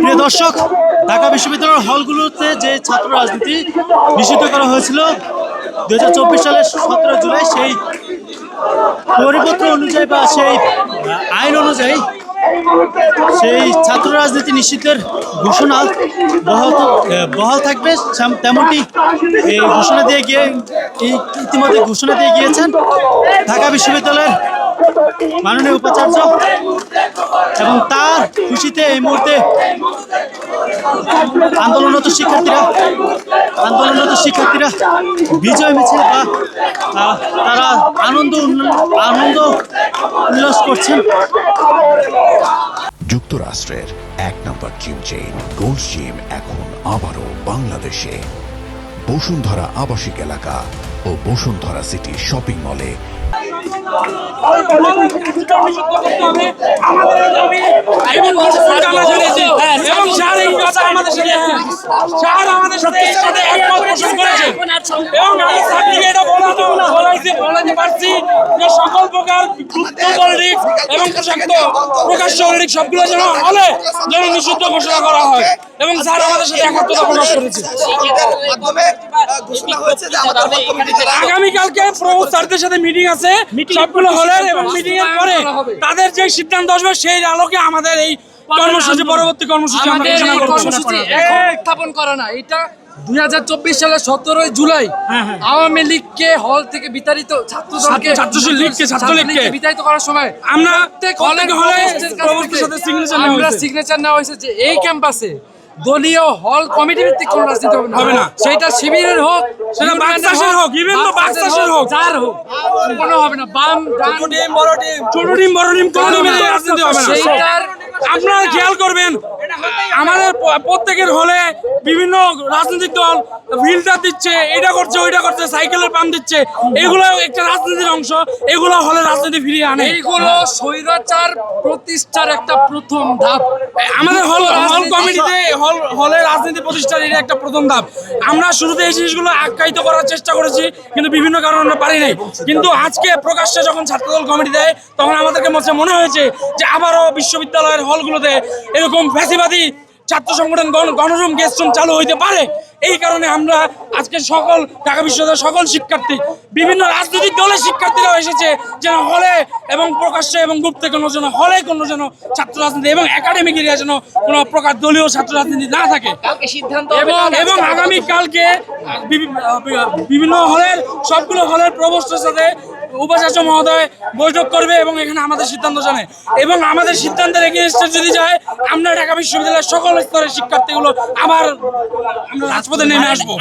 প্রিয় দর্শক, ঢাকা বিশ্ববিদ্যালয়ের হলগুলোতে যে ছাত্র রাজনীতি নিষিদ্ধ করা হয়েছিল 2024 সালের 17 জুলাই, সেই পরিপত্র অনুযায়ী বা সেই আইন অনুযায়ী সেই ছাত্র রাজনীতি নিষিদ্ধের ঘোষণা বহাল থাকবে, তেমনটি এই ঘোষণা দিয়ে ইতিমধ্যে ঘোষণা দিয়ে গিয়েছেন ঢাকা বিশ্ববিদ্যালয়ের মাননীয় উপাচার্য। এবং তার খুশিতে এই মুহূর্তে আন্দোলনরত শিক্ষার্থীরা বিজয় মিছিল বা তারা আনন্দ উল্লাস করছেন। যুক্তরাষ্ট্রের 1 নম্বর জিম চেইন গোল্ড জিম এখন আবারও বাংলাদেশে। বসুন্ধরা আবাসিক এলাকা ও বসুন্ধরা সিটি শপিং মলে। সকল প্রকার এবং প্রকাশ্য সবগুলো যেন হলে যেন নিষিদ্ধ ঘোষণা করা হয় এবং স্যার আমাদের সাথে একাত্মতা প্রকাশ করেছে। আগামীকালকে প্রভু স্যারদের সাথে মিটিং আছে সবগুলো হলের, এবং মিটিং এর পরে তাদের যে সিদ্ধান্ত আসবে সেই আলোকে আমাদের এই কর্মসূচি পরবর্তী কর্মসূচি স্থাপন করা না। এটা 2024 সালের 17 জুলাই আওয়ামী লীগকে হল থেকে বিতাড়িত ছাত্রলীগকে বিতাড়িত করার সময় আমরা সিগনেচার নেওয়া হয়েছে যে এই ক্যাম্পাসে দলীয় হল কমিটি ভিত্তিক কোন রাজনীতি হবে না। সেটা শিবিরের হোক, সেটা বাকশাসের হোক, ইভেন তো বাকশাসের হোক, যার হোক, কোনো হবে না। বাম ডান ছোট টিম বড় টিম কোনো টিমের রাজনীতি হবে না। সেইটার আপনারা খেয়াল করবেন, আমাদের প্রত্যেকের হলে বিভিন্ন রাজনৈতিক দল ফিল্টার দিচ্ছে, এটা করছে ওইটা করছে, সাইকেলের পাম্প দিচ্ছে, এগুলো একটা রাজনীতির অংশ। এগুলো হলে রাজনীতি ফিরিয়ে আনে। এইগুলো স্বৈরাচার প্রতিষ্ঠার একটা প্রথম ধাপ। আমাদের হল কমিটিতে হলে রাজনীতি প্রতিষ্ঠার এটা একটা প্রথম ধাপ। আমরা শুরুতে এই জিনিসগুলো আখ্যায়িত করার চেষ্টা করেছি, কিন্তু বিভিন্ন কারণে আমরা পারি নাই। কিন্তু আজকে প্রকাশ্যে যখন ছাত্রদল কমিটি দেয় তখন আমাদেরকে মনে হয়েছে যে আবারও বিশ্ববিদ্যালয়ের হলগুলোতে এরকম ফ্যাসিবাদী ছাত্র সংগঠন গণরুম গেস্ট রুম চালু হইতে পারে। এই কারণে আমরা আজকে সকল ঢাকা বিশ্ববিদ্যালয়ের সকল শিক্ষার্থী, বিভিন্ন রাজনৈতিক দলের শিক্ষার্থীরাও এসেছে যেন হলে এবং প্রকাশ্যে এবং গুপ্তে কোনো যেন হলে কোনো যেন ছাত্র রাজনীতি এবং একাডেমিক এরিয়া যেন কোনো প্রকার দলীয় ছাত্র রাজনীতি না থাকে। এবং আগামীকালকে বিভিন্ন হলের সবগুলো হলের প্রভোস্টের সাথে উপাচার্য মহোদয় বৈঠক করবে এবং এখানে আমাদের সিদ্ধান্ত জানে, এবং আমাদের সিদ্ধান্তের এগেইনস্টে যদি যায় আমরা ঢাকা বিশ্ববিদ্যালয়ের সকল স্তরের শিক্ষার্থীগুলো আবার আমরা রাজপথে নেমে আসবো।